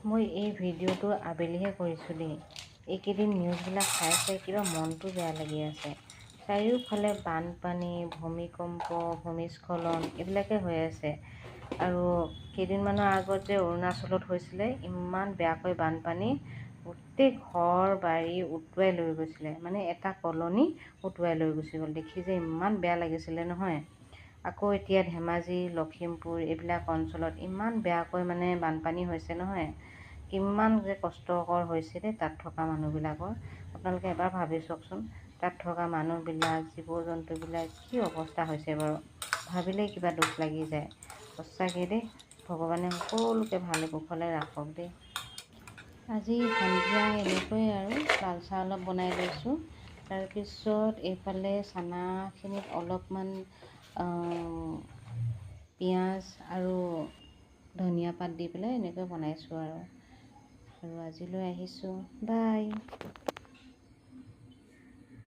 মই এই ভিডিঅ'টো আবেলিহে কৰিছোঁ দেই। এইকেইদিন নিউজবিলাক চাই কিবা মনটো বেয়া লাগি আছে। চাৰিওফালে বানপানী, ভূমিকম্প, ভূমিস্খলন এইবিলাকে হৈ আছে। আৰু কেইদিনমানৰ আগত যে অৰুণাচলত হৈছিলে ইমান বেয়াকৈ বানপানী, গোটেই ঘৰ বাৰী উটুৱাই লৈ গৈছিলে। মানে এটা কলনী উটুৱাই লৈ গুচি গ'ল। দেখি যে ইমান বেয়া লাগিছিলে নহয়। আকৌ এতিয়া ধেমাজি, লখিমপুৰ এইবিলাক অঞ্চলত ইমান বেয়াকৈ মানে বানপানী হৈছে নহয়। কিমান যে কষ্টকৰ হৈছে দেই তাত থকা মানুহবিলাকৰ। আপোনালোকে এবাৰ ভাবি চাওকচোন, তাত থকা মানুহবিলাক, জীৱ জন্তুবিলাক কি অৱস্থা হৈছে বাৰু। ভাবিলেই কিবা দুখ লাগি যায়। সঁচাকৈ দেই, ভগৱানে সকলোকে ভালে কুশলে ৰাখক দেই। আজি সন্ধিয়া এনেকৈয়ে আৰু লাল চাহ অলপ বনাই লৈছোঁ। তাৰপিছত এইফালে চানাখিনিত অলপমান পিঁয়াজ আৰু ধনিয়া পাত দি পেলাই এনেকৈ বনাইছোঁ আৰু আজিলৈ আহিছোঁ। বাই।